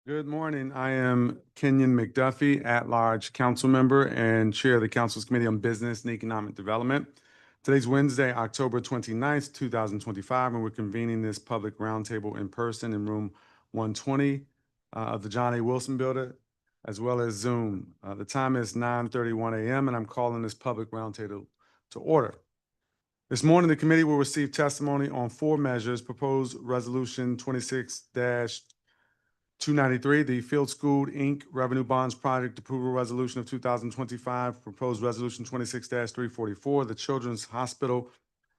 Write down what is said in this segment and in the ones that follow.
Good morning. I am Kenyon McDuffie, at-large council member and chair of the council's Committee on Business and Economic Development. Today's Wednesday, October 29th, 2025, and we're convening this public roundtable in person in room 120 of the John A. Wilson Building, as well as Zoom. The time is 9:31 a.m., and I'm calling this public roundtable to order. This morning, the committee will receive testimony on 4 measures: proposed resolution 26-293, the Field School Inc. Revenue Bonds Project Approval Resolution of 2025, proposed resolution 26-344, the Children's Hospital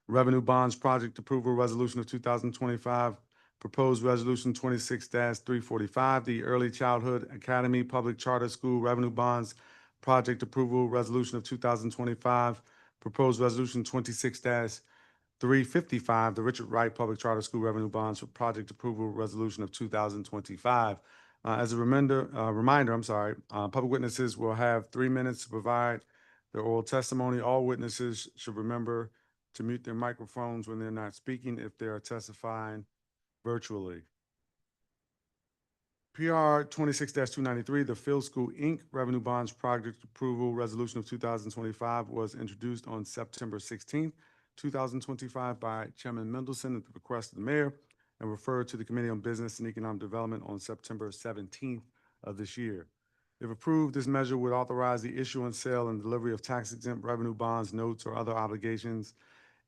Revenue Bonds Project Approval Resolution of 2025, proposed resolution 26-345, the Early Childhood Academy Public Charter School Revenue Bonds Project Approval Resolution of 2025, proposed resolution 26-355, the Richard Wright Public Charter School Revenue Bonds Project Approval Resolution of 2025. As a reminder, public witnesses will have 3 minutes to provide their oral testimony. All witnesses should remember to mute their microphones when they're not speaking if they are testifying virtually. PR 26-293, the Field School Inc. Revenue Bonds Project Approval Resolution of 2025 was introduced on September 16th, 2025 by Chairman Mendelson at the request of the mayor and referred to the Committee on Business and Economic Development on September 17th of this year. If approved, this measure would authorize the issuance, sale, and delivery of tax-exempt revenue bonds, notes, or other obligations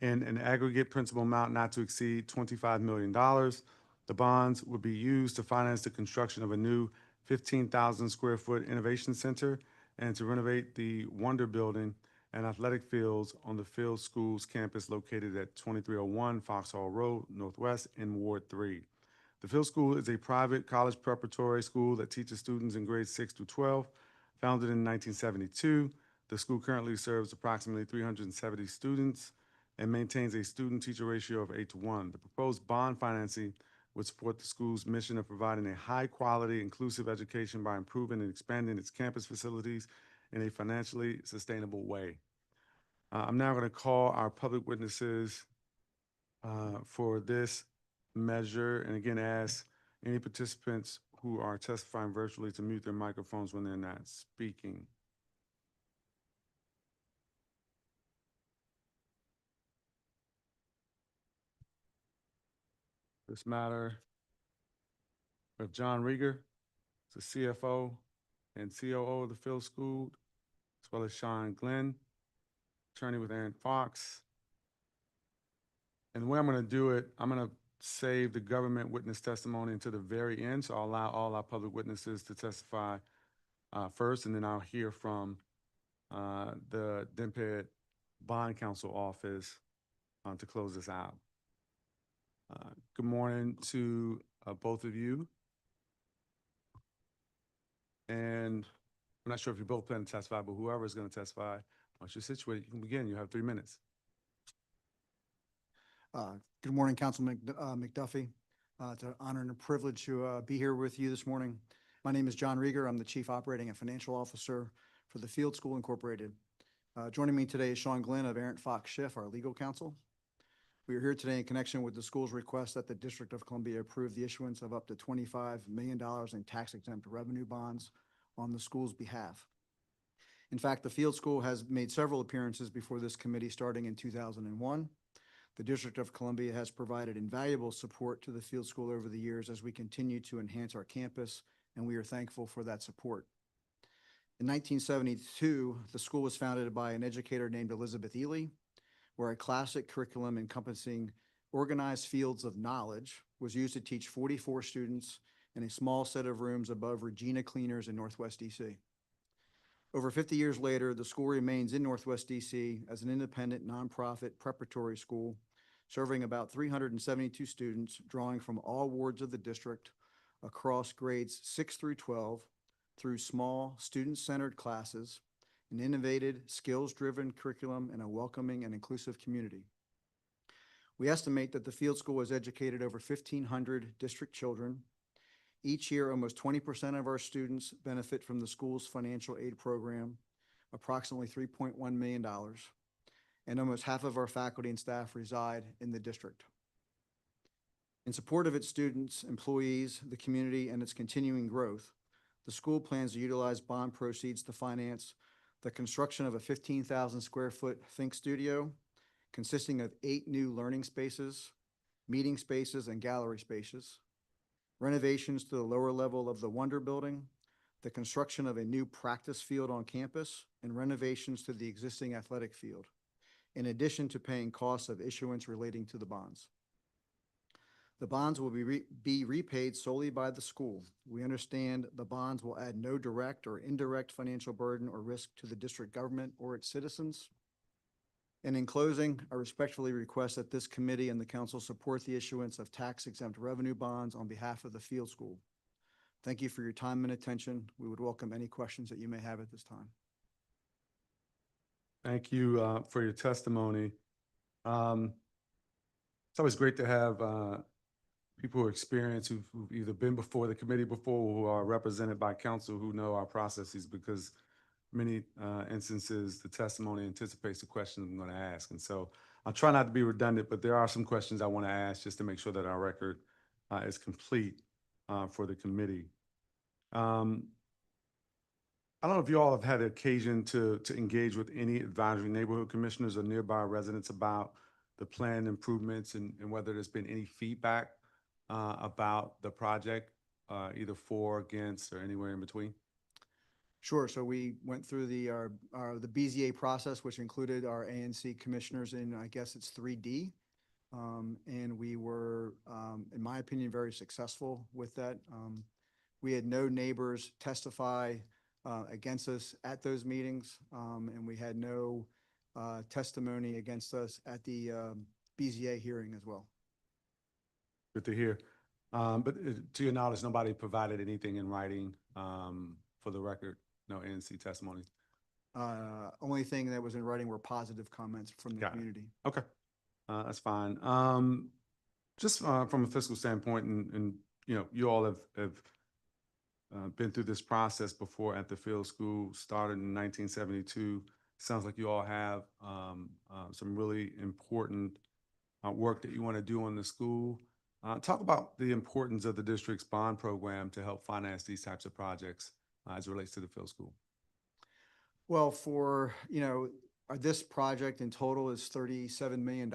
in an aggregate principal amount not to exceed $25 million. The bonds would be used to finance the construction of a new 15,000 square foot innovation center and to renovate the Wonder Building and athletic fields on the Field Schools campus located at 2301 Foxhall Road Northwest in Ward 3. The Field School is a private college preparatory school that teaches students in grades 6 through 12. Founded in 1972, the school currently serves approximately 370 students and maintains a student-teacher ratio of 8-to-1. The proposed bond financing would support the school's mission of providing a high-quality, inclusive education by improving and expanding its campus facilities in a financially sustainable way. I'm now going to call our public witnesses for this measure, and again, ask any participants who are testifying virtually to mute their microphones when they're not speaking. This matter of John Rieger, the CFO and COO of the Field School, as well as Sean Glenn, attorney with Aaron Fox. And the way I'm going to do it, I'm going to save the government witness testimony until the very end. So I'll allow all our public witnesses to testify first, and then I'll hear from the DMPED Bond Counsel Office to close this out. Good morning to both of you. And I'm not sure if you both plan to testify, but whoever is going to testify, once you're situated, you can begin. You have 3 minutes. Good morning, Councilman McDuffie. It's an honor and a privilege to be here with you this morning. My name is John Rieger. I'm the Chief Operating and Financial Officer for the Field School Incorporated. Joining me today is Sean Glenn of Aaron Fox Schiff, our legal counsel. We are here today in connection with the school's request that the District of Columbia approve the issuance of up to $25 million in tax-exempt revenue bonds on the school's behalf. In fact, the Field School has made several appearances before this committee starting in 2001. The District of Columbia has provided invaluable support to the Field School over the years as we continue to enhance our campus, and we are thankful for that support. In 1972, the school was founded by an educator named Elizabeth Ely, where a classic curriculum encompassing organized fields of knowledge was used to teach 44 students in a small set of rooms above Regina Cleaners in Northwest DC. Over 50 years later, the school remains in Northwest DC as an independent nonprofit preparatory school, serving about 372 students, drawing from all wards of the district across grades 6 through 12 through small student-centered classes, an innovative, skills-driven curriculum, and a welcoming and inclusive community. We estimate that the Field School has educated over 1,500 district children. Each year, almost 20% of our students benefit from the school's financial aid program, approximately $3.1 million, and almost half of our faculty and staff reside in the district. In support of its students, employees, the community, and its continuing growth, the school plans to utilize bond proceeds to finance the construction of a 15,000 square foot Think Studio consisting of 8 new learning spaces, meeting spaces, and gallery spaces, renovations to the lower level of the Wonder Building, the construction of a new practice field on campus, and renovations to the existing athletic field, in addition to paying costs of issuance relating to the bonds. The bonds will be repaid solely by the school. We understand the bonds will add no direct or indirect financial burden or risk to the district government or its citizens. And in closing, I respectfully request that this committee and the council support the issuance of tax-exempt revenue bonds on behalf of the field school. Thank you for your time and attention. We would welcome any questions that you may have at this time. Thank you for your testimony. It's always great to have people who are experienced, who've either been before the committee before or who are represented by counsel who know our processes, because many instances the testimony anticipates the questions I'm going to ask. And so I'll try not to be redundant, but there are some questions I want to ask just to make sure that our record is complete for the committee. I don't know if you all have had occasion to engage with any advisory neighborhood commissioners or nearby residents about the planned improvements and whether there's been any feedback about the project, either for, against, or anywhere in between. Sure. So we went through the BZA process, which included our ANC commissioners in, I guess it's 3D. And we were, in my opinion, very successful with that. We had no neighbors testify against us at those meetings, and we had no testimony against us at the BZA hearing as well. Good to hear. But to your knowledge, nobody provided anything in writing for the record? No ANC testimony? Only thing that was in writing were positive comments from the community. Okay, that's fine. Just from a fiscal standpoint, and you know, you all have been through this process before at the field school, started in 1972. Sounds like you all have some really important work that you want to do on the school. Talk about the importance of the district's bond program to help finance these types of projects as it relates to the field school. Well, for, you know, this project in total is $37 million.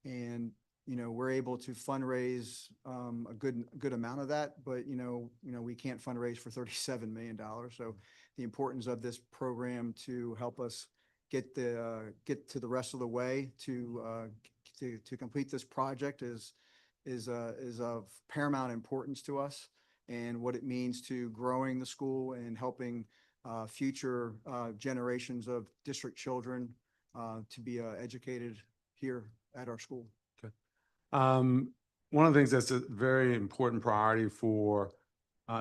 And, you know, we're able to fundraise a good amount of that, but, you know, we can't fundraise for $37 million. So the importance of this program to help us get to the rest of the way to complete this project is of paramount importance to us, and what it means to growing the school and helping future generations of district children to be educated here at our school. Okay. One of the things that's a very important priority for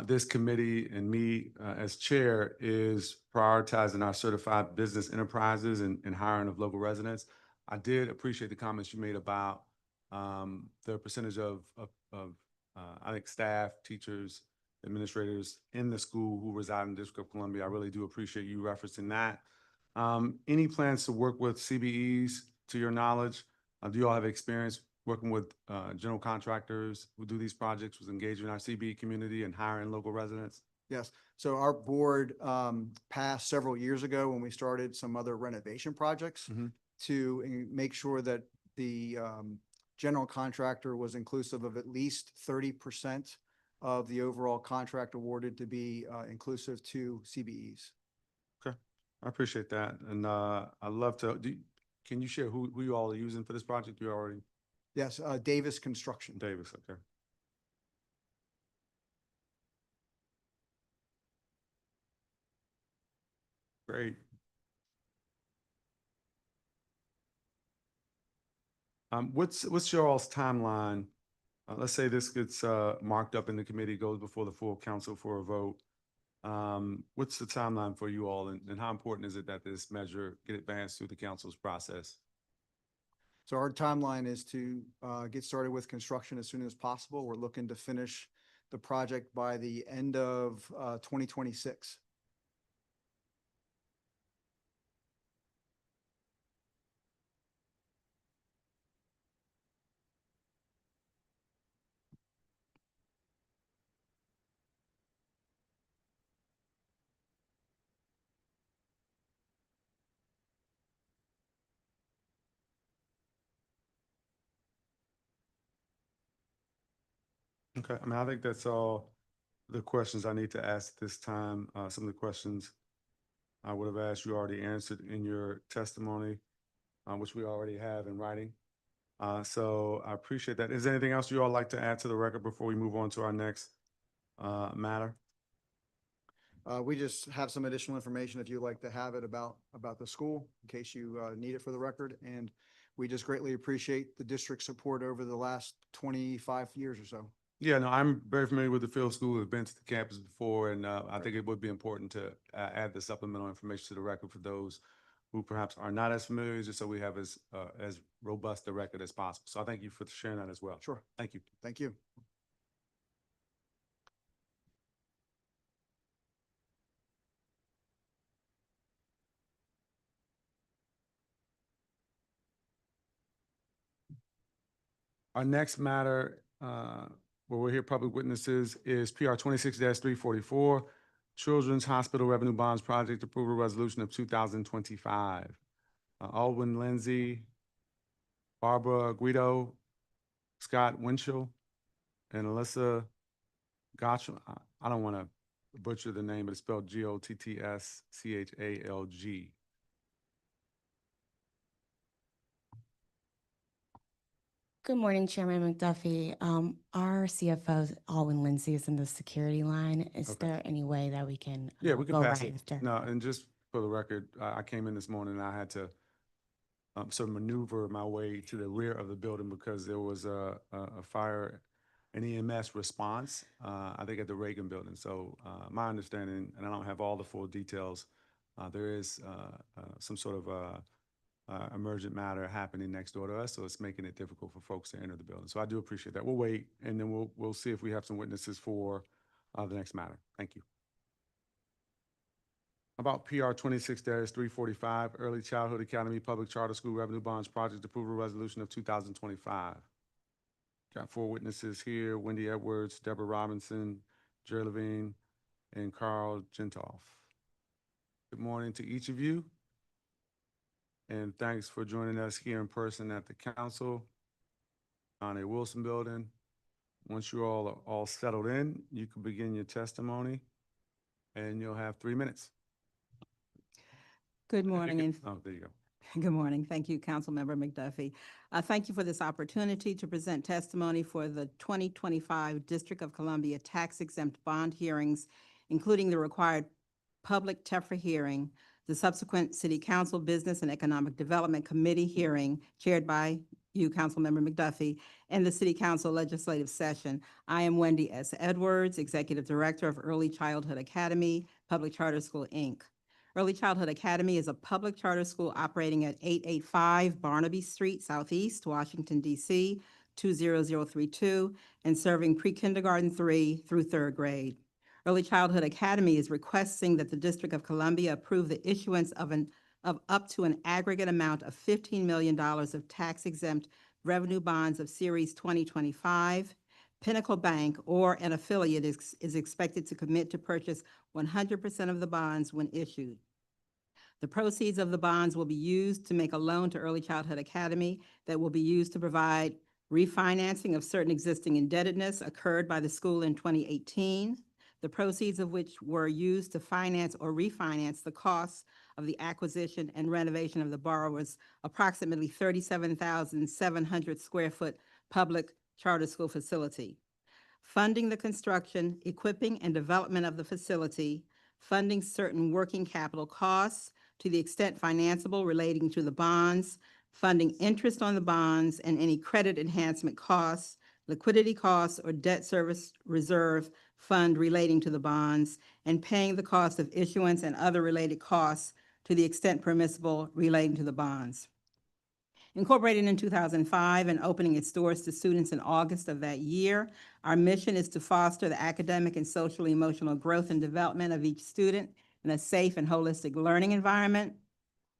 this committee and me as chair is prioritizing our certified business enterprises and hiring of local residents. I did appreciate the comments you made about the percentage of I think staff, teachers, administrators in the school who reside in the District of Columbia. I really do appreciate you referencing that. Any plans to work with CBEs, to your knowledge? Do you all have experience working with general contractors who do these projects, was engaging our CBE community and hiring local residents? Yes. So our board passed several years ago when we started some other renovation projects to make sure that the general contractor was inclusive of at least 30% of the overall contract awarded to be inclusive to CBEs. Okay, I appreciate that. And I'd love to, can you share who you all are using for this project? You already? Yes, Davis Construction. Davis, okay. Great. What's your all's timeline? Let's say this gets marked up in the committee, goes before the full council for a vote. What's the timeline for you all, and how important is it that this measure get advanced through the council's process? So our timeline is to get started with construction as soon as possible. We're looking to finish the project by the end of 2026. Okay, I mean, I think that's all the questions I need to ask this time. Some of the questions I would have asked you already answered in your testimony, which we already have in writing. So I appreciate that. Is there anything else you all like to add to the record before we move on to our next matter? We just have some additional information if you'd like to have it about the school, in case you need it for the record. And we just greatly appreciate the district's support over the last 25 years or so. Yeah, no, I'm very familiar with the field school. I've been to the campus before, and I think it would be important to add the supplemental information to the record for those who perhaps are not as familiar, just so we have as robust a record as possible. So I thank you for sharing that as well. Sure. Thank you. Thank you. Our next matter, where we're here public witnesses, is PR 26-344, Children's Hospital Revenue Bonds Project Approval Resolution of 2025. Alwyn Lindsay, Barbara Guido, Scott Winchell, and Alyssa Gottschalk. I don't want to butcher the name, but it's spelled Gottschalg. Good morning, Chairman McDuffie. Our CFO, Alwyn Lindsay, is in the security line. Is Okay. there any way that we can Yeah, we can go pass right it. after? No, and just for the record, I came in this morning and I had to sort of maneuver my way to the rear of the building because there was a fire, an EMS response, I think at the Reagan building. So my understanding, and I don't have all the full details, there is some sort of emergent matter happening next door to us, so it's making it difficult for folks to enter the building. So I do appreciate that. We'll wait, and then we'll see if we have some witnesses for the next matter. Thank you. About PR 26-345, Early Childhood Academy Public Charter School Revenue Bonds Project Approval Resolution of 2025. Got 4 witnesses here: Wendy Edwards, Deborah Robinson, Jerry Levine, and Carl Gentoff. Good morning to each of you, and thanks for joining us here in person at the council on a Wilson building. Once you all are all settled in, you can begin your testimony, and you'll have 3 minutes. Good morning, and Oh, there you go. good morning. Thank you, Councilmember McDuffie. Thank you for this opportunity to present testimony for the 2025 District of Columbia tax exempt bond hearings, including the required public TEFRA hearing, the subsequent City Council Business and Economic Development Committee hearing chaired by you, Councilmember McDuffie, and the City Council legislative session. I am Wendy S. Edwards, Executive Director of Early Childhood Academy Public Charter School, Inc. Early Childhood Academy is a public charter school operating at 885 Barnaby Street, Southeast, Washington, D.C., 20032, and serving pre-kindergarten 3 through 3rd grade. Early Childhood Academy is requesting that the District of Columbia approve the issuance of up to an aggregate amount of $15 million of tax-exempt revenue bonds of Series 2025. Pinnacle Bank or an affiliate is expected to commit to purchase 100% of the bonds when issued. The proceeds of the bonds will be used to make a loan to Early Childhood Academy that will be used to provide refinancing of certain existing indebtedness occurred by the school in 2018, the proceeds of which were used to finance or refinance the costs of the acquisition and renovation of the borrower's approximately 37,700 square foot public charter school facility, funding the construction, equipping, and development of the facility, funding certain working capital costs to the extent financeable relating to the bonds, funding interest on the bonds and any credit enhancement costs, liquidity costs, or debt service reserve fund relating to the bonds, and paying the cost of issuance and other related costs to the extent permissible relating to the bonds. Incorporated in 2005 and opening its doors to students in August of that year, our mission is to foster the academic and social emotional growth and development of each student in a safe and holistic learning environment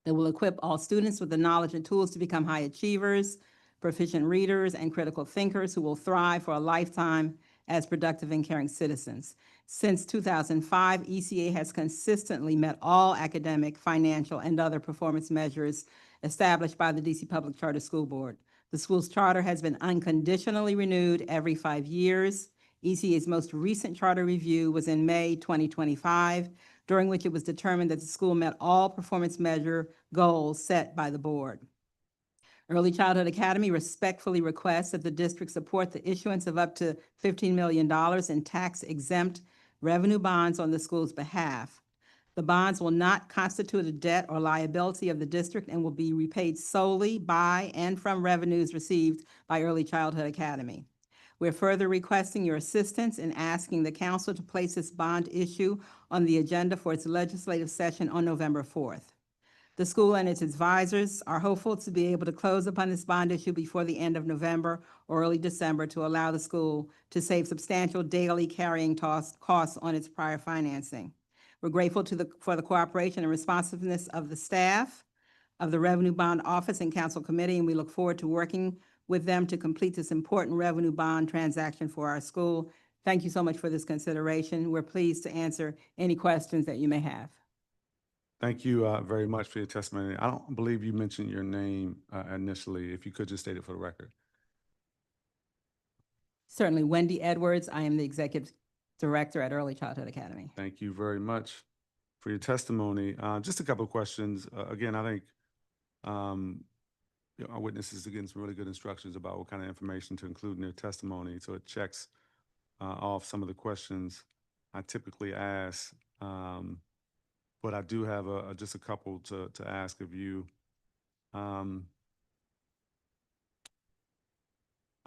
that will equip all students with the knowledge and tools to become high achievers, proficient readers, and critical thinkers who will thrive for a lifetime as productive and caring citizens. Since 2005, ECA has consistently met all academic, financial, and other performance measures established by the DC Public Charter School Board. The school's charter has been unconditionally renewed every 5 years. ECA's most recent charter review was in May 2025, during which it was determined that the school met all performance measure goals set by the board. Early Childhood Academy respectfully requests that the district support the issuance of up to $15 million in tax-exempt revenue bonds on the school's behalf. The bonds will not constitute a debt or liability of the district and will be repaid solely by and from revenues received by Early Childhood Academy. We're further requesting your assistance in asking the council to place this bond issue on the agenda for its legislative session on November 4th. The school and its advisors are hopeful to be able to close upon this bond issue before the end of November or early December to allow the school to save substantial daily carrying costs on its prior financing. We're grateful for the cooperation and responsiveness of the staff of the Revenue Bond Office and Council Committee, and we look forward to working with them to complete this important revenue bond transaction for our school. Thank you so much for this consideration. We're pleased to answer any questions that you may have. Thank you very much for your testimony. I don't believe you mentioned your name initially. If you could just state it for the record. Certainly, Wendy Edwards. I am the Executive Director at Early Childhood Academy. Thank you very much for your testimony. Just a couple of questions. Again, I think our witnesses are getting some really good instructions about what kind of information to include in their testimony. So it checks off some of the questions I typically ask. But I do have just a couple to ask of you. I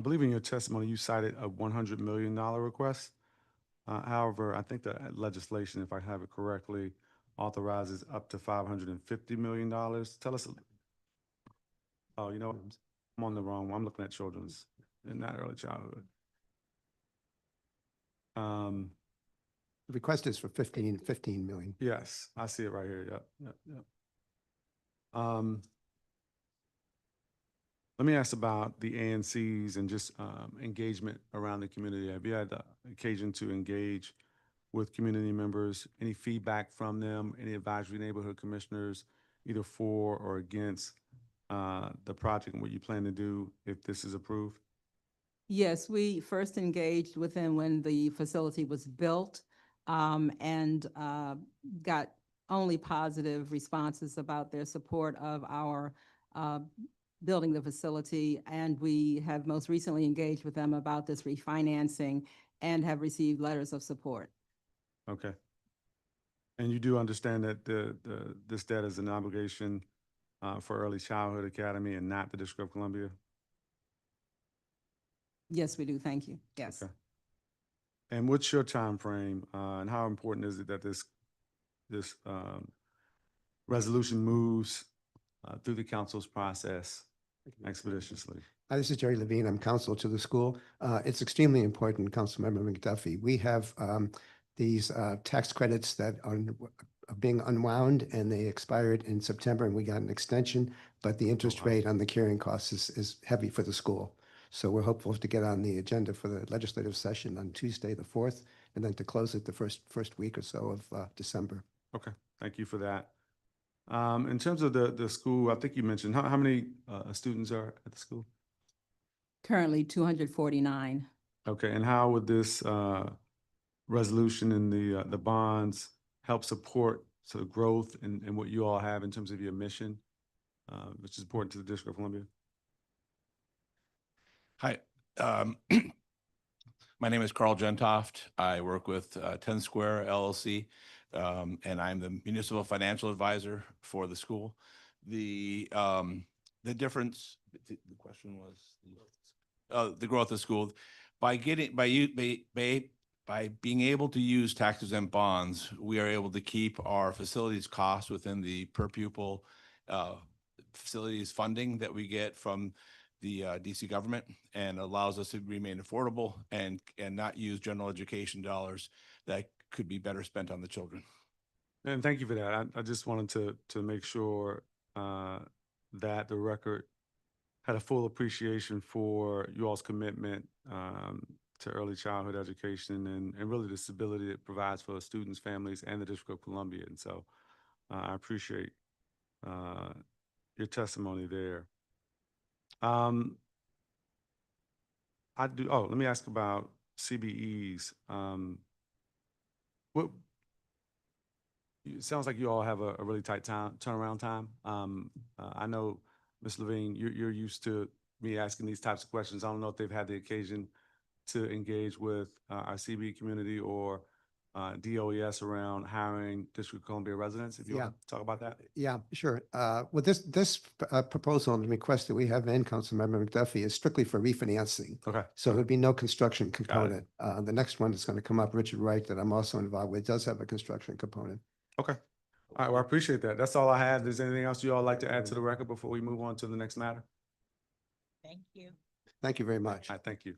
believe in your testimony you cited a $100 million request. However, I think the legislation, if I have it correctly, authorizes up to $550 million. Tell us. Oh, you know what? I'm on the wrong one. I'm looking at children's and not early childhood. The request is for 15 million. Yes, I see it right here. Yep. Let me ask about the ANCs and just engagement around the community. Have you had the occasion to engage with community members? Any feedback from them? Any advisory neighborhood commissioners, either for or against the project and what you plan to do if this is approved? Yes, we first engaged with them when the facility was built and got only positive responses about their support of our building the facility. And we have most recently engaged with them about this refinancing and have received letters of support. Okay. And you do understand that this debt is an obligation for Early Childhood Academy and not the District of Columbia? Yes, we do. Thank you. Yes. Okay. And what's your time frame, and how important is it that this resolution moves through the council's process expeditiously? This is Jerry Levine. I'm counsel to the school. It's extremely important, Councilmember McDuffie. We have these tax credits that are being unwound, and they expired in September, and we got an extension, but the interest rate on the carrying costs is heavy for the school. So we're hopeful to get on the agenda for the legislative session on Tuesday, the 4th, and then to close it the first week or so of December. Okay, thank you for that. In terms of the school, I think you mentioned, how many students are at the school? Currently 249. Okay, and how would this resolution and the bonds help support sort of growth and what you all have in terms of your mission, which is important to the District of Columbia? Hi, my name is Carl Gentoft. I work with 10 Square LLC, and I'm the municipal financial advisor for the school. The difference, the question was the growth of the school. By being able to use tax-exempt bonds, we are able to keep our facilities costs within the per pupil facilities funding that we get from the DC government, and allows us to remain affordable and not use general education dollars that could be better spent on the children. And thank you for that. I just wanted to make sure that the record had a full appreciation for you all's commitment to early childhood education and really the stability it provides for students, families, and the District of Columbia. And so I appreciate your testimony there. Let me ask about CBEs. What, it sounds like you all have a really tight turnaround time. I know, Ms. Levine, you're used to me asking these types of questions. I don't know if they've had the occasion to engage with our CBE community or DOES around hiring District of Columbia residents. If you want to talk about that. Yeah, sure. Well, this proposal and request that we have in, Councilmember McDuffie, is strictly for refinancing. Okay. So there'd be no construction component. The next one that's going to come up, Richard Wright, that I'm also involved with, does have a construction component. Okay. All right. Well, I appreciate that. That's all I have. Is there anything else you all like to add to the record before we move on to the next matter? Thank you. Thank you very much. All right. Thank you.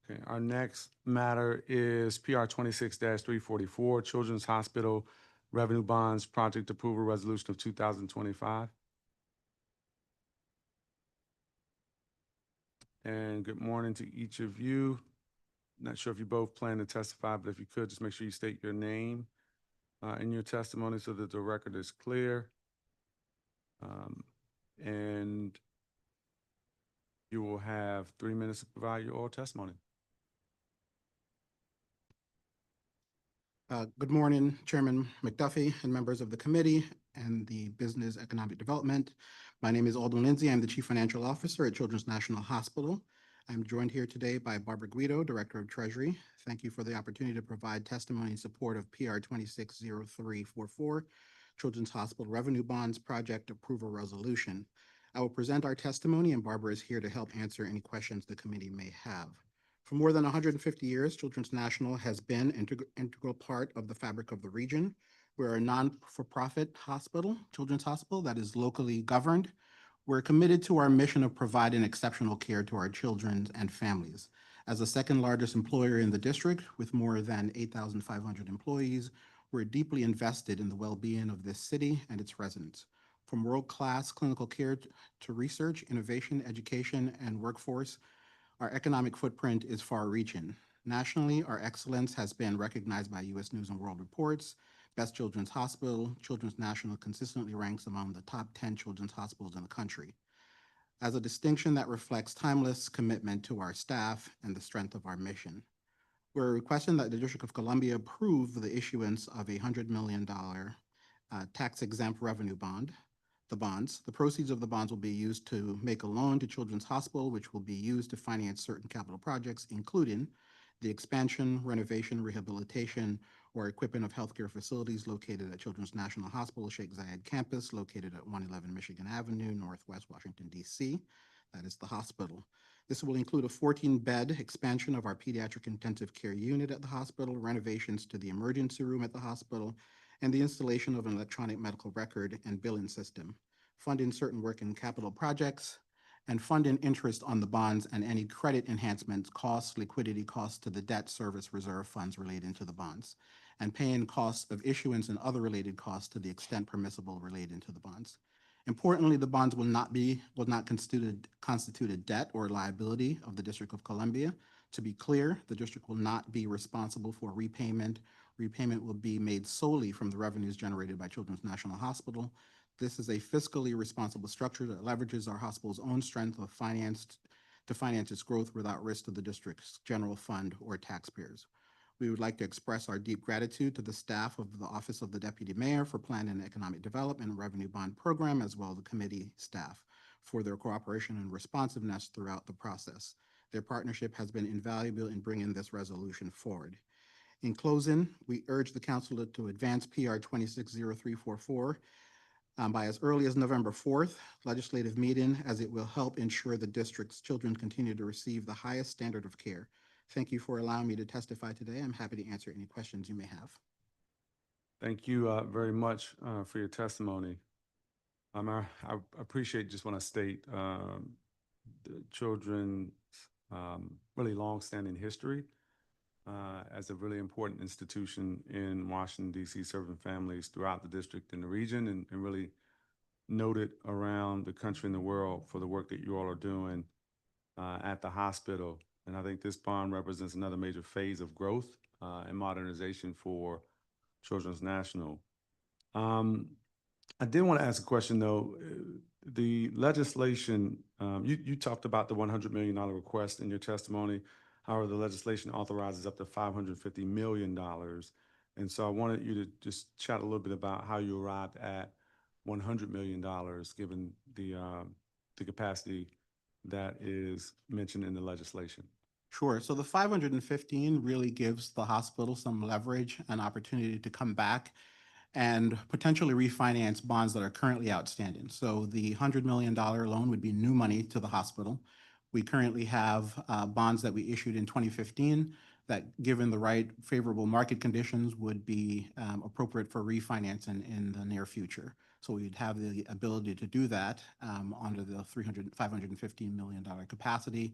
Okay, our next matter is PR 26-344, Children's Hospital Revenue Bonds Project Approval Resolution of 2025. And good morning to each of you. Not sure if you both plan to testify, but if you could, just make sure you state your name in your testimony so that the record is clear. And you will have 3 minutes to provide your oral testimony. Good morning, Chairman McDuffie and members of the committee and the Business Economic Development. My name is Alden Lindsay. I'm the Chief Financial Officer at Children's National Hospital. I'm joined here today by Barbara Guido, Director of Treasury. Thank you for the opportunity to provide testimony in support of PR 260344, Children's Hospital Revenue Bonds Project Approval Resolution. I will present our testimony, and Barbara is here to help answer any questions the committee may have. For more than 150 years, Children's National has been an integral part of the fabric of the region. We're a non-for-profit hospital, children's hospital that is locally governed. We're committed to our mission of providing exceptional care to our children and families. As the second largest employer in the district, with more than 8,500 employees, we're deeply invested in the well-being of this city and its residents. From world-class clinical care to research, innovation, education, and workforce, our economic footprint is far-reaching. Nationally, our excellence has been recognized by U.S. News and World Report's Best Children's Hospital. Children's National consistently ranks among the top 10 children's hospitals in the country, as a distinction that reflects timeless commitment to our staff and the strength of our mission. We're requesting that the District of Columbia approve the issuance of a $100 million tax-exempt revenue bond. The proceeds of the bonds will be used to make a loan to Children's Hospital, which will be used to finance certain capital projects, including the expansion, renovation, rehabilitation, or equipping of healthcare facilities located at Children's National Hospital Sheikh Zayed campus, located at 111 Michigan Avenue, Northwest Washington, D.C. That is the hospital. This will include a 14-bed expansion of our pediatric intensive care unit at the hospital, renovations to the emergency room at the hospital, and the installation of an electronic medical record and billing system, funding certain working capital projects, and funding interest on the bonds and any credit enhancements, costs, liquidity costs to the debt service reserve funds relating to the bonds, and paying costs of issuance and other related costs to the extent permissible relating to the bonds. Importantly, the bonds will not constitute a debt or liability of the District of Columbia. To be clear, the district will not be responsible for repayment. Repayment will be made solely from the revenues generated by Children's National Hospital. This is a fiscally responsible structure that leverages our hospital's own strength of finance to finance its growth without risk to the district's general fund or taxpayers. We would like to express our deep gratitude to the staff of the Office of the Deputy Mayor for Planning and Economic Development and Revenue Bond Program, as well as the committee staff for their cooperation and responsiveness throughout the process. Their partnership has been invaluable in bringing this resolution forward. In closing, we urge the council to advance PR 260344 by as early as November 4th legislative meeting, as it will help ensure the district's children continue to receive the highest standard of care. Thank you for allowing me to testify today. I'm happy to answer any questions you may have. Thank you very much for your testimony. I appreciate, just want to state the children's really long-standing history as a really important institution in Washington, D.C., serving families throughout the district and the region, and really noted around the country and the world for the work that you all are doing at the hospital. And I think this bond represents another major phase of growth and modernization for Children's National. I did want to ask a question though. The legislation, you talked about the $100 million request in your testimony. However, the legislation authorizes up to $550 million. And so I wanted you to just chat a little bit about how you arrived at $100 million, given the capacity that is mentioned in the legislation. Sure. So the 515 really gives the hospital some leverage and opportunity to come back and potentially refinance bonds that are currently outstanding. So the $100 million loan would be new money to the hospital. We currently have bonds that we issued in 2015 that, given the right favorable market conditions, would be appropriate for refinancing in the near future. So we'd have the ability to do that under the $515 million capacity.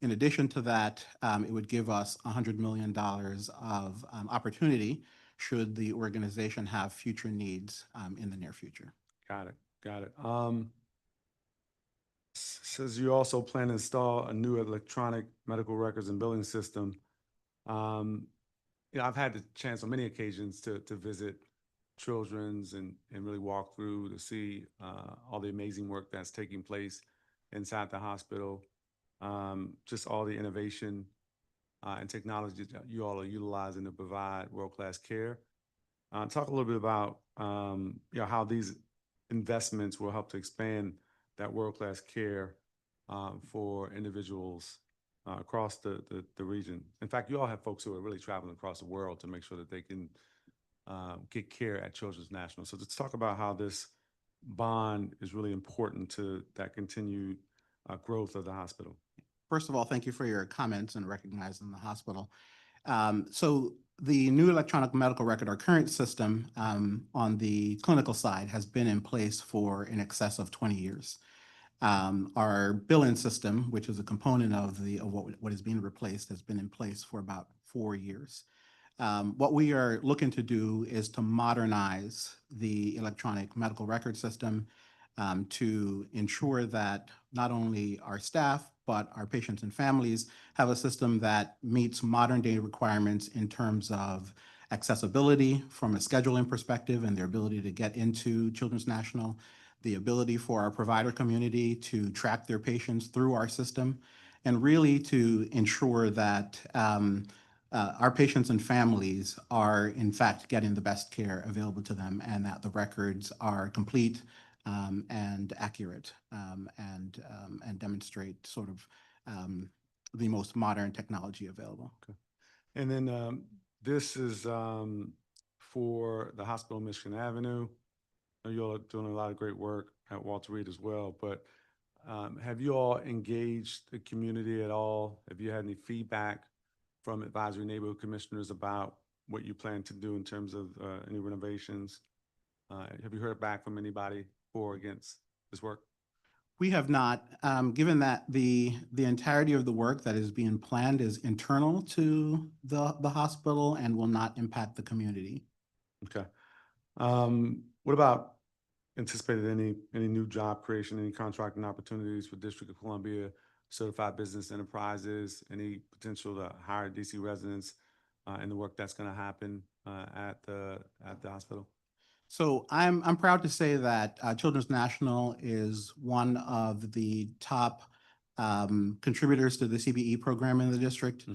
In addition to that, it would give us $100 million of opportunity should the organization have future needs in the near future. Got it. Got it. Says you also plan to install a new electronic medical records and billing system. I've had the chance on many occasions to visit Children's and really walk through to see all the amazing work that's taking place inside the hospital. Just all the innovation and technology that you all are utilizing to provide world-class care. Talk a little bit about how these investments will help to expand that world-class care for individuals across the region. In fact, you all have folks who are really traveling across the world to make sure that they can get care at Children's National. So let's talk about how this bond is really important to that continued growth of the hospital. First of all, thank you for your comments and recognizing the hospital. So the new electronic medical record, our current system on the clinical side, has been in place for in excess of 20 years. Our billing system, which is a component of what is being replaced, has been in place for about 4 years. What we are looking to do is to modernize the electronic medical record system to ensure that not only our staff, but our patients and families have a system that meets modern day requirements in terms of accessibility from a scheduling perspective and their ability to get into Children's National, the ability for our provider community to track their patients through our system, and really to ensure that our patients and families are in fact getting the best care available to them and that the records are complete and accurate and demonstrate sort of the most modern technology available. Okay. And then this is for the hospital on Michigan Avenue. I know you all are doing a lot of great work at Walter Reed as well, but have you all engaged the community at all? Have you had any feedback from advisory neighborhood commissioners about what you plan to do in terms of any renovations? Have you heard back from anybody for or against this work? We have not, given that the entirety of the work that is being planned is internal to the hospital and will not impact the community. Okay. What about anticipated any new job creation, any contracting opportunities for District of Columbia certified business enterprises, any potential to hire DC residents in the work that's going to happen at the hospital? So I'm proud to say that Children's National is one of the top contributors to the CBE program in the district.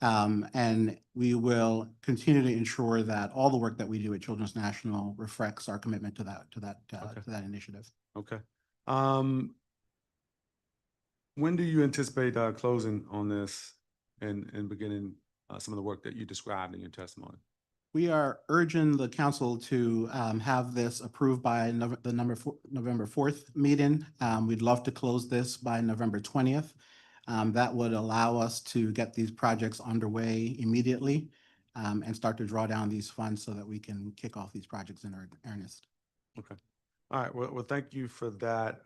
And we will continue to ensure that all the work that we do at Children's National reflects our commitment to that initiative. Okay. When do you anticipate closing on this and beginning some of the work that you described in your testimony? We are urging the council to have this approved by the November 4th meeting. We'd love to close this by November 20th. That would allow us to get these projects underway immediately and start to draw down these funds so that we can kick off these projects in earnest. Okay. All right. Well, thank you for that.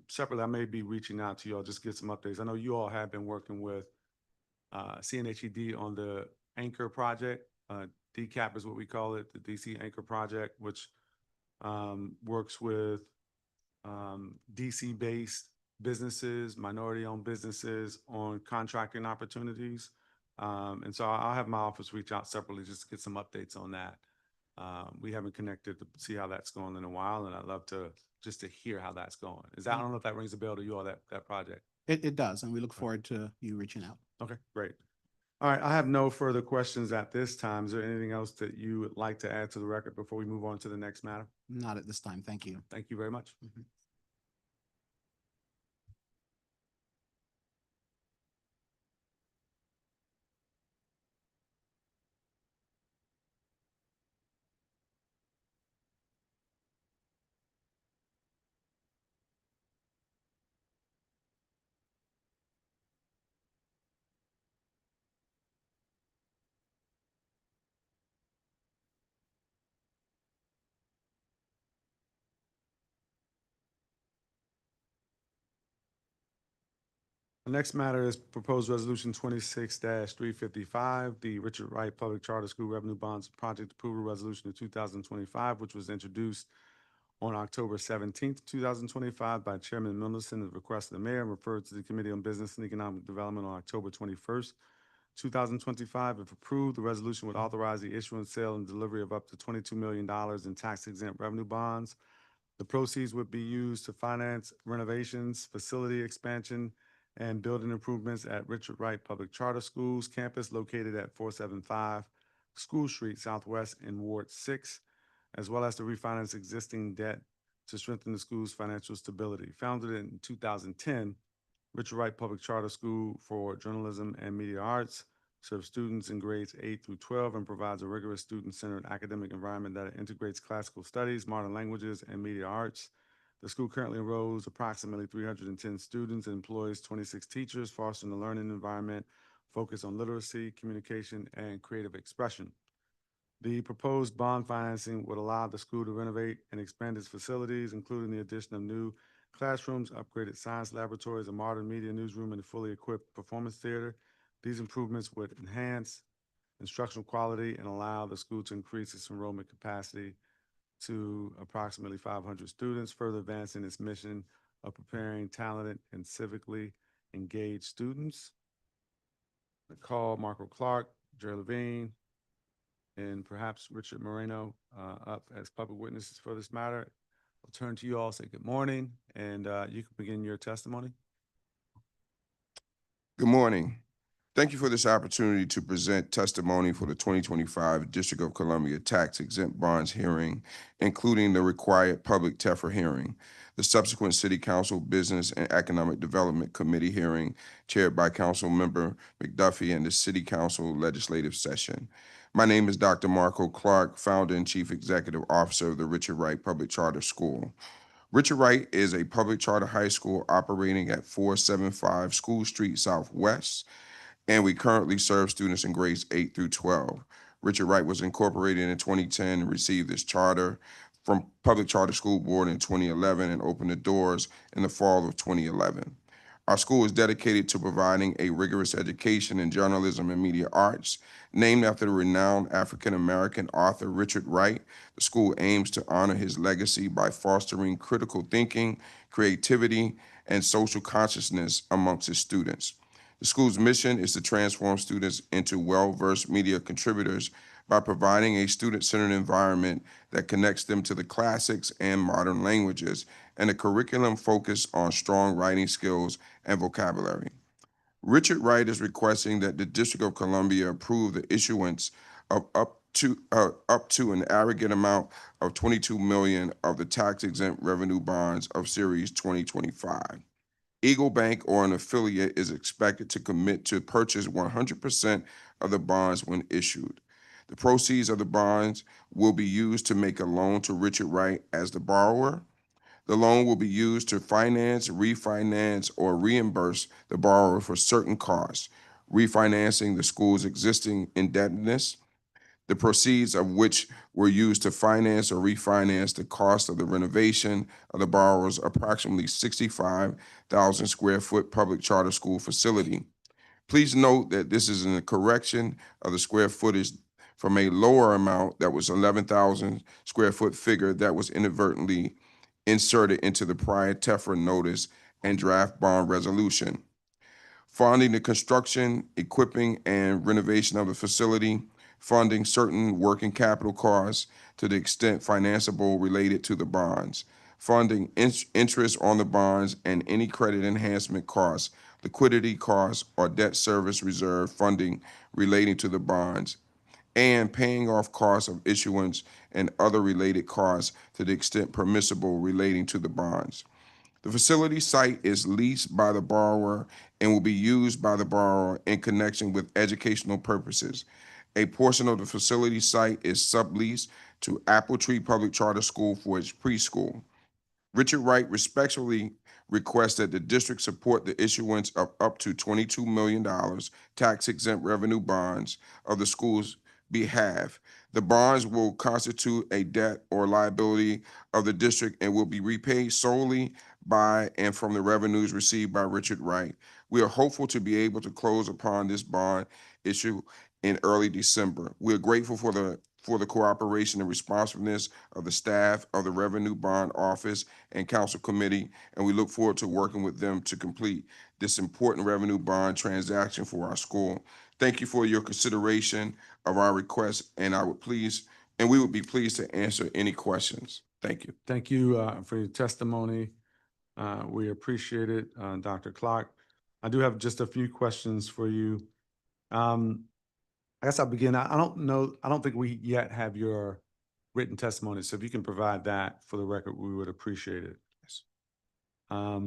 Separately, I may be reaching out to you all just to get some updates. I know you all have been working with CNHED on the Anchor project. DCAP is what we call it, the DC Anchor Project, which works with DC-based businesses, minority-owned businesses on contracting opportunities. And so I'll have my office reach out separately just to get some updates on that. We haven't connected to see how that's going in a while, and I'd love to just to hear how that's going. I don't know if that rings a bell to you all, that project. It does, and we look forward to you reaching out. Okay, great. All right, I have no further questions at this time. Is there anything else that you would like to add to the record before we move on to the next matter? Not at this time. Thank you. Thank you very much. Mhm. The next matter is proposed resolution 26-355, the Richard Wright Public Charter School Revenue Bonds Project Approval Resolution of 2025, which was introduced on October 17th, 2025 by Chairman Mendelson at the request of the mayor and referred to the Committee on Business and Economic Development on October 21st, 2025. If approved, the resolution would authorize the issuance, sale, and delivery of up to $22 million in tax-exempt revenue bonds. The proceeds would be used to finance renovations, facility expansion, and building improvements at Richard Wright Public Charter Schools campus located at 475 School Street Southwest in Ward 6, as well as to refinance existing debt to strengthen the school's financial stability. Founded in 2010, Richard Wright Public Charter School for Journalism and Media Arts serves students in grades 8 through 12 and provides a rigorous student-centered academic environment that integrates classical studies, modern languages, and media arts. The school currently enrolls approximately 310 students and employs 26 teachers, fostering a learning environment focused on literacy, communication, and creative expression. The proposed bond financing would allow the school to renovate and expand its facilities, including the addition of new classrooms, upgraded science laboratories, a modern media newsroom, and a fully equipped performance theater. These improvements would enhance instructional quality and allow the school to increase its enrollment capacity to approximately 500 students, further advancing its mission of preparing talented and civically engaged students. I call Marco Clark, Jerry Levine, and perhaps Richard Moreno up as public witnesses for this matter. I'll turn to you all, say good morning, and you can begin your testimony. Good morning. Thank you for this opportunity to present testimony for the 2025 District of Columbia Tax Exempt Bonds hearing, including the required public TEFRA hearing, the subsequent City Council Business and Economic Development Committee hearing chaired by Council Member McDuffie, and the City Council legislative session. My name is Dr. Marco Clark, founder and chief executive officer of the Richard Wright Public Charter School. Richard Wright is a public charter high school operating at 475 School Street Southwest, and we currently serve students in grades 8 through 12. Richard Wright was incorporated in 2010 and received its charter from Public Charter School Board in 2011 and opened the doors in the fall of 2011. Our school is dedicated to providing a rigorous education in journalism and media arts. Named after the renowned African-American author Richard Wright, the school aims to honor his legacy by fostering critical thinking, creativity, and social consciousness amongst its students. The school's mission is to transform students into well-versed media contributors by providing a student-centered environment that connects them to the classics and modern languages, and a curriculum focused on strong writing skills and vocabulary. Richard Wright is requesting that the District of Columbia approve the issuance of up to an aggregate amount of $22 million of the tax-exempt revenue bonds of Series 2025. Eagle Bank or an affiliate is expected to commit to purchase 100% of the bonds when issued. The proceeds of the bonds will be used to make a loan to Richard Wright as the borrower. The loan will be used to finance, refinance, or reimburse the borrower for certain costs, refinancing the school's existing indebtedness, the proceeds of which were used to finance or refinance the cost of the renovation of the borrower's approximately 65,000 square foot public charter school facility. Please note that this is a correction of the square footage from a lower amount that was 11,000 square foot figure that was inadvertently inserted into the prior TEFRA notice and draft bond resolution. Funding the construction, equipping, and renovation of the facility, funding certain working capital costs to the extent financeable related to the bonds, funding interest on the bonds and any credit enhancement costs, liquidity costs, or debt service reserve funding relating to the bonds, and paying off costs of issuance and other related costs to the extent permissible relating to the bonds. The facility site is leased by the borrower and will be used by the borrower in connection with educational purposes. A portion of the facility site is subleased to Apple Tree Public Charter School for its preschool. Richard Wright respectfully requests that the district support the issuance of up to $22 million tax-exempt revenue bonds of the school's behalf. The bonds will constitute a debt or liability of the district and will be repaid solely by and from the revenues received by Richard Wright. We are hopeful to be able to close upon this bond issue in early December. We are grateful for the cooperation and responsiveness of the staff of the Revenue Bond Office and Council Committee, and we look forward to working with them to complete this important revenue bond transaction for our school. Thank you for your consideration of our request, and we would be pleased to answer any questions. Thank you. Thank you for your testimony. We appreciate it, Dr. Clark. I do have just a few questions for you. I guess I'll begin. I don't think we yet have your written testimony, so if you can provide that for the record, we would appreciate it. Yes. I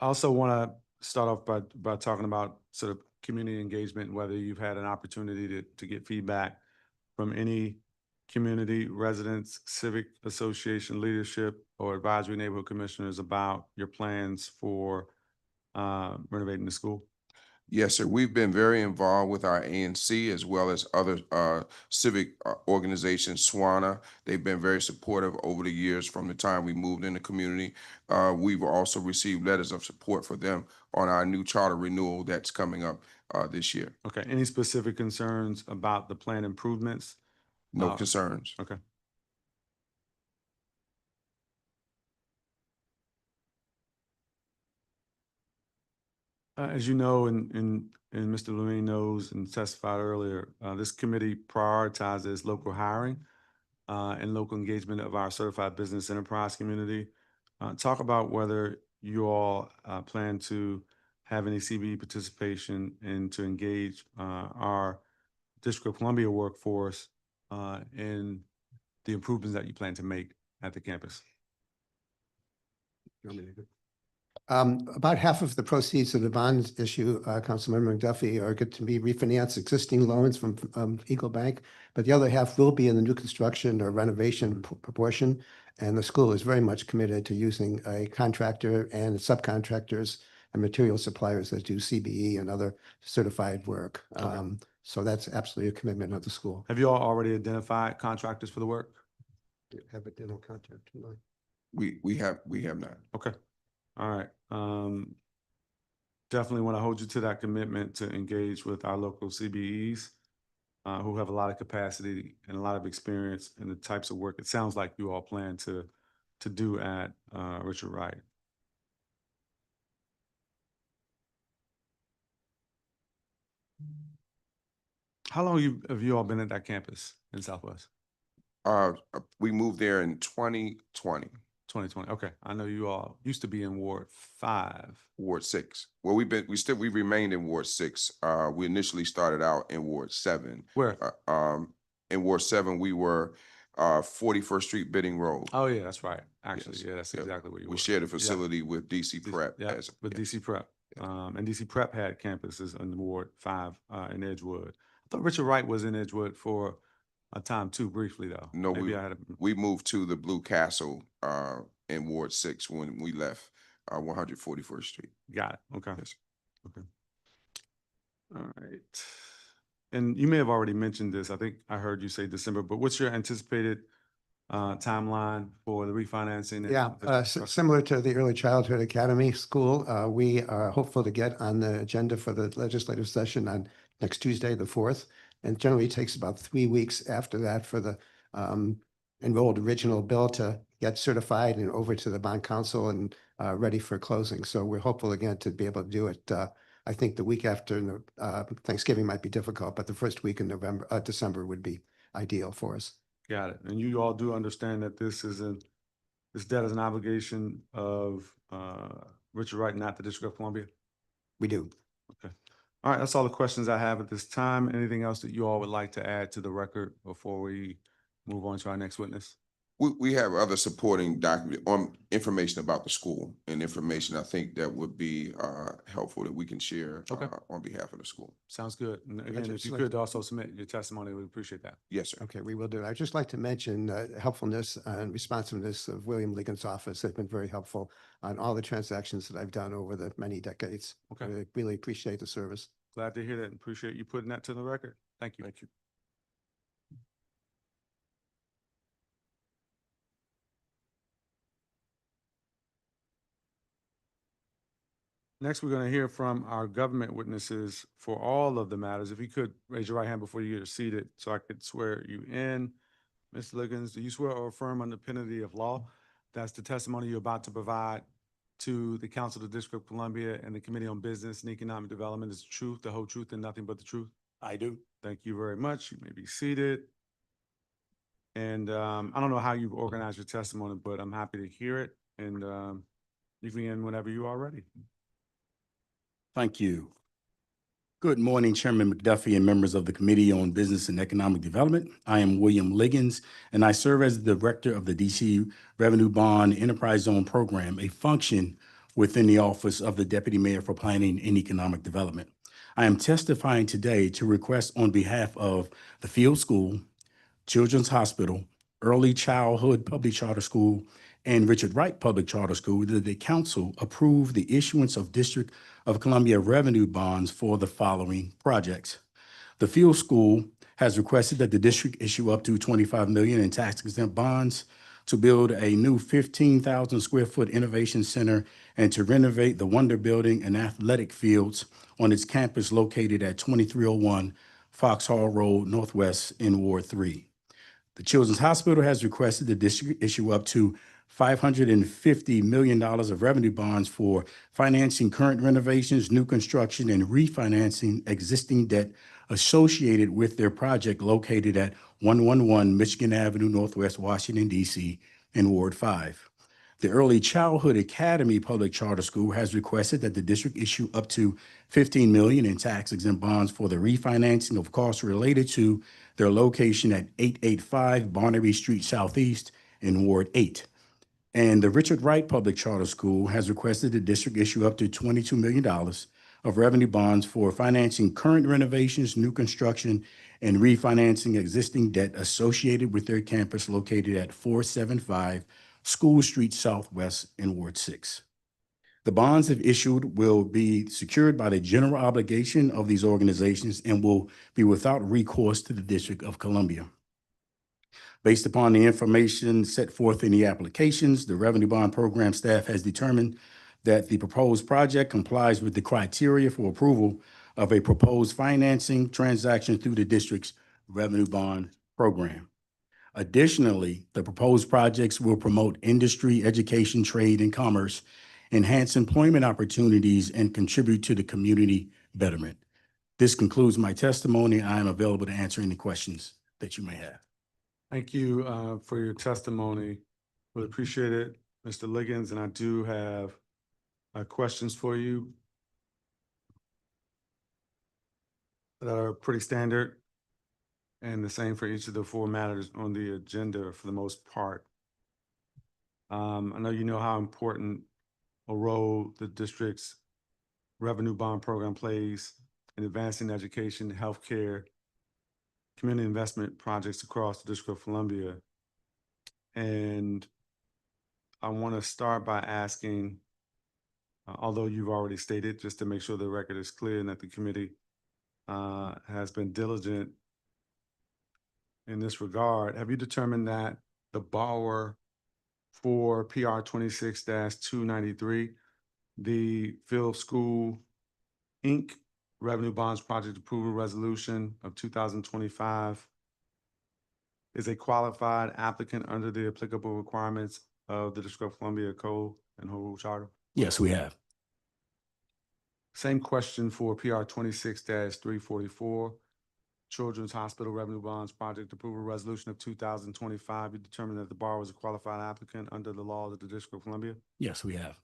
also want to start off by talking about sort of community engagement and whether you've had an opportunity to get feedback from any community, residents, civic association leadership, or advisory neighborhood commissioners about your plans for renovating the school. Yes, sir. We've been very involved with our ANC as well as other civic organizations, SWANA. They've been very supportive over the years from the time we moved in the community. We've also received letters of support for them on our new charter renewal that's coming up this year. Okay. Any specific concerns about the plan improvements? No concerns. Okay. As you know, and Mr. Levine knows and testified earlier, this committee prioritizes local hiring and local engagement of our certified business enterprise community. Talk about whether you all plan to have any CBE participation and to engage our District of Columbia workforce in the improvements that you plan to make at the campus. About half of the proceeds of the bonds issue, Councilmember McDuffie, are good to be refinance existing loans from Eagle Bank, but the other half will be in the new construction or renovation proportion. And the school is very much committed to using a contractor and subcontractors and material suppliers that do CBE and other certified work. Okay. So that's absolutely a commitment of the school. Have you all already identified contractors for the work? Have a dental contract. We have not. Okay. All right. Definitely want to hold you to that commitment to engage with our local CBEs who have a lot of capacity and a lot of experience in the types of work it sounds like you all plan to do at Richard Wright. How long have you all been at that campus in Southwest? We moved there in 2020. 2020. Okay. I know you all used to be in Ward 5. Ward 6. Well, we remained in Ward 6. We initially started out in Ward 7. Where? In Ward 7, we were 41st Street Bidding Road. Oh yeah, that's right. Actually, Yes. yeah, that's Yep. exactly where you were. We shared a facility with DC Prep. Yeah, with DC Prep. And DC Prep had campuses in Ward 5 in Edgewood. I thought Richard Wright was in Edgewood for a time too, briefly though. No, Maybe I had we moved to the Blue Castle in Ward 6 when we left 141st Street. got it. Okay. Yes. Okay. All right. And you may have already mentioned this. I think I heard you say December, but what's your anticipated timeline for the refinancing? Yeah, similar to the Early Childhood Academy School, we are hopeful to get on the agenda for the legislative session on next Tuesday, the 4th. And generally takes about 3 weeks after that for the enrolled original bill to get certified and over to the bond council and ready for closing. So we're hopeful again to be able to do it I think the week after Thanksgiving might be difficult, but the first week in December would be ideal for us. Got it. And you all do understand that this debt is an obligation of Richard Wright, not the District of Columbia? We do. Okay. All right, that's all the questions I have at this time. Anything else that you all would like to add to the record before we move on to our next witness? We have other supporting document on information about the school and information I think that would be helpful that we can share Okay. on behalf of the school. Sounds good. And again, if just you like- could also submit your testimony, we appreciate that. Yes, sir. Okay, we will do. I'd just like to mention helpfulness and responsiveness of William Ligon's office. They've been very helpful on all the transactions that I've done over the many decades. Okay. I really appreciate the service. Glad to hear that and appreciate you putting that to the record. Thank you. Thank you. Next, we're going to hear from our government witnesses for all of the matters. If you could raise your right hand before you get seated so I could swear you in. Mr. Liggins, do you swear or affirm under penalty of law that's the testimony you're about to provide to the Council of the District of Columbia and the Committee on Business and Economic Development is the truth, the whole truth, and nothing but the truth? I do. Thank you very much. You may be seated. And I don't know how you've organized your testimony, but I'm happy to hear it. And you can end whenever you are ready. Thank you. Good morning, Chairman McDuffie and members of the Committee on Business and Economic Development. I am William Liggins, and I serve as the Director of the DC Revenue Bond Enterprise Zone Program, a function within the Office of the Deputy Mayor for Planning and Economic Development. I am testifying today to request on behalf of the Field School, Children's Hospital, Early Childhood Public Charter School, and Richard Wright Public Charter School that the council approve the issuance of District of Columbia revenue bonds for the following projects. The Field School has requested that the district issue up to $25 million in tax-exempt bonds to build a new 15,000 square foot innovation center and to renovate the Wonder Building and athletic fields on its campus located at 2301 Foxhall Road Northwest in Ward 3. The Children's Hospital has requested the district issue up to $550 million of revenue bonds for financing current renovations, new construction, and refinancing existing debt associated with their project located at 111 Michigan Avenue, Northwest Washington, D.C. in Ward 5. The Early Childhood Academy Public Charter School has requested that the district issue up to $15 million in tax-exempt bonds for the refinancing of costs related to their location at 885 Barnaby Street Southeast in Ward 8. And the Richard Wright Public Charter School has requested the district issue up to $22 million of revenue bonds for financing current renovations, new construction, and refinancing existing debt associated with their campus located at 475 School Street Southwest in Ward 6. The bonds if issued will be secured by the general obligation of these organizations and will be without recourse to the District of Columbia. Based upon the information set forth in the applications, the Revenue Bond Program staff has determined that the proposed project complies with the criteria for approval of a proposed financing transaction through the district's Revenue Bond Program. Additionally, the proposed projects will promote industry, education, trade, and commerce, enhance employment opportunities, and contribute to the community betterment. This concludes my testimony. I am available to answer any questions that you may have. Thank you for your testimony. We appreciate it, Mr. Liggins, and I do have questions for you that are pretty standard and the same for each of the four matters on the agenda for the most part. I know you know how important a role the district's revenue bond program plays in advancing education, healthcare, community investment projects across the District of Columbia. And I want to start by asking, although you've already stated, just to make sure the record is clear and that the committee has been diligent in this regard, have you determined that the borrower for PR 26-293, the Field School Inc. Revenue Bonds Project Approval Resolution of 2025 is a qualified applicant under the applicable requirements of the District of Columbia Code and Home Rule Charter? Yes, we have. Same question for PR 26-344, Children's Hospital Revenue Bonds Project Approval Resolution of 2025. You determined that the borrower is a qualified applicant under the laws of the District of Columbia. Yes, we have.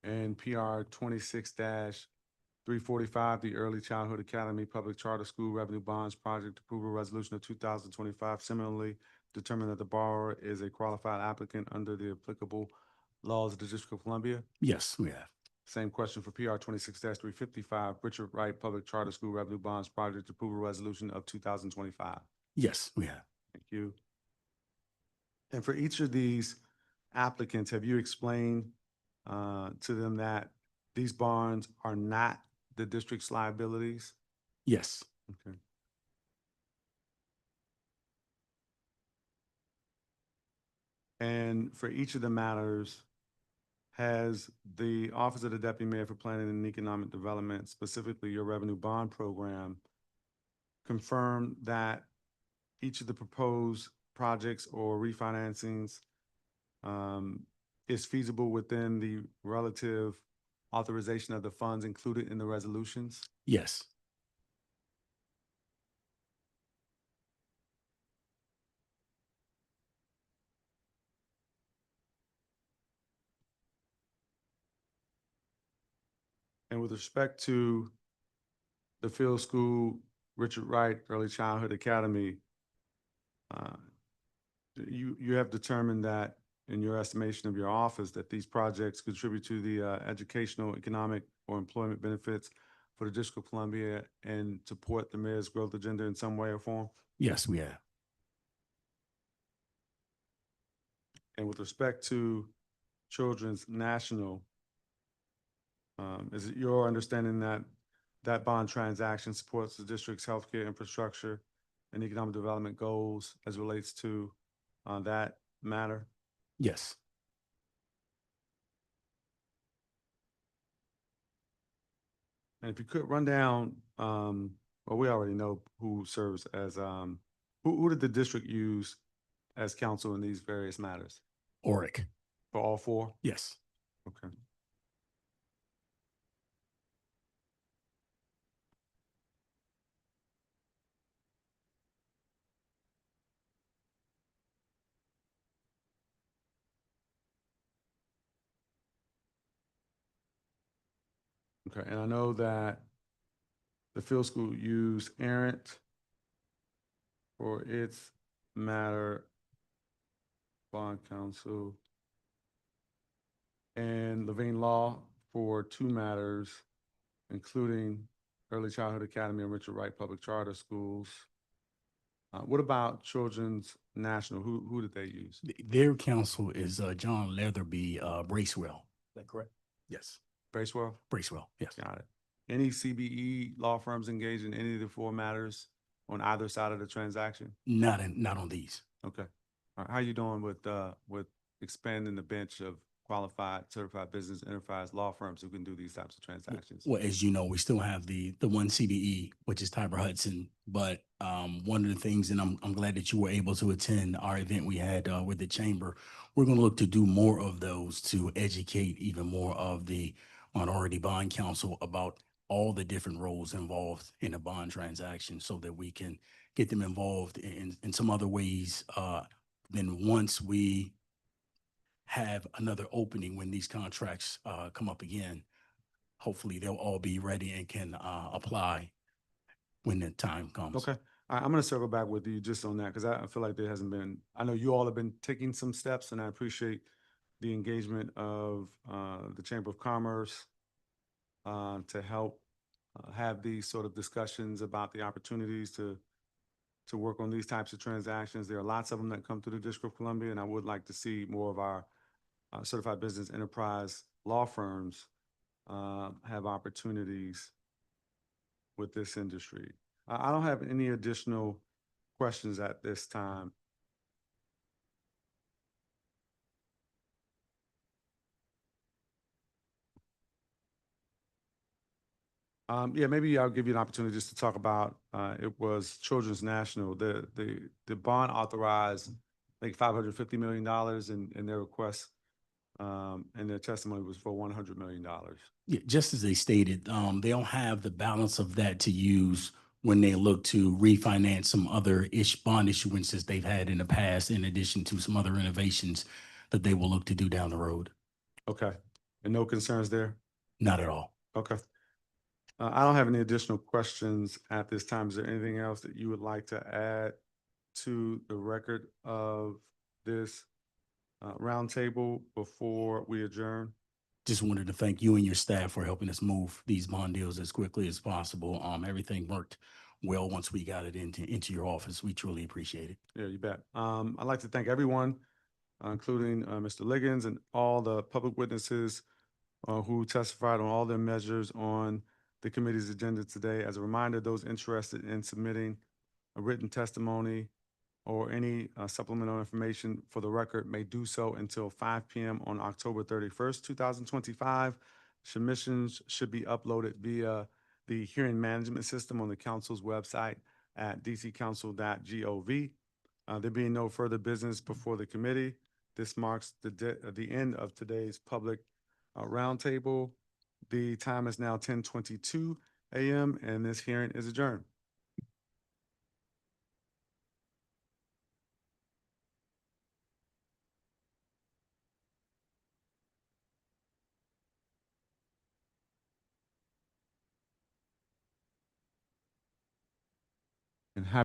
And PR 26-345, the Early Childhood Academy Public Charter School Revenue Bonds Project Approval Resolution of 2025. Similarly, determined that the borrower is a qualified applicant under the applicable laws of the District of Columbia. Yes, we have. Same question for PR 26-355, Richard Wright Public Charter School Revenue Bonds Project Approval Resolution of 2025. Yes, we have. Thank you. And for each of these applicants, have you explained to them that these bonds are not the district's liabilities? Yes. Okay. And for each of the matters, has the Office of the Deputy Mayor for Planning and Economic Development, specifically your revenue bond program, confirmed that each of the proposed projects or refinancings is feasible within the relative authorization of the funds included in the resolutions? Yes. And with respect to the Field School, Richard Wright Early Childhood Academy, you have determined that in your estimation of your office that these projects contribute to the educational, economic, or employment benefits for the District of Columbia and support the mayor's growth agenda in some way or form? Yes, we have. And with respect to Children's National, is it your understanding that that bond transaction supports the district's healthcare infrastructure and economic development goals as relates to that matter? Yes. And if you could run down, well, we already know who serves as, who did the district use as counsel in these various matters? Oric. For all four? Yes. Okay. Okay, and I know that the field school used Errant for its matter, bond counsel, and Levine Law for two matters, including Early Childhood Academy and Richard Wright Public Charter Schools. What about Children's National? Who did they use? Their counsel is John Leatherby Bracewell. Is that correct? Yes. Bracewell? Bracewell, yes. Got it. Any CBE law firms engaged in any of the four matters on either side of the transaction? Not on these. Okay. All right. How you doing with expanding the bench of qualified, certified business enterprise law firms who can do these types of transactions? Well, as you know, we still have the one CBE, which is Tiber Hudson. But one of the things, and I'm glad that you were able to attend our event we had with the chamber. We're going to look to do more of those to educate even more of the minority bond counsel about all the different roles involved in a bond transaction, so that we can get them involved in some other ways. Then once we have another opening, when these contracts come up again, hopefully they'll all be ready and can apply when the time comes. Okay. All right, I'm going to circle back with you just on that, because I feel like there hasn't been, I know you all have been taking some steps, and I appreciate the engagement of the Chamber of Commerce to help have these sort of discussions about the opportunities to work on these types of transactions. There are lots of them that come through the District of Columbia, and I would like to see more of our certified business enterprise law firms have opportunities with this industry. I don't have any additional questions at this time. Yeah, maybe I'll give you an opportunity just to talk about, it was Children's National. The bond authorized, like $550 million in their request and their testimony was for $100 million. Yeah, just as they stated, they don't have the balance of that to use when they look to refinance some other bond issuances they've had in the past, in addition to some other innovations that they will look to do down the road. Okay, and no concerns there? Not at all. Okay. I don't have any additional questions at this time. Is there anything else that you would like to add to the record of this roundtable before we adjourn? Just wanted to thank you and your staff for helping us move these bond deals as quickly as possible. Everything worked well once we got it into your office. We truly appreciate it. Yeah, you bet. I'd like to thank everyone, including Mr. Liggins and all the public witnesses who testified on all their measures on the committee's agenda today. As a reminder, those interested in submitting a written testimony or any supplemental information for the record may do so until 5 p.m. on October 31st, 2025. Submissions should be uploaded via the hearing management system on the council's website at dccouncil.gov. There being no further business before the committee, this marks the end of today's public roundtable. The time is now 10:22 a.m. and this hearing is adjourned.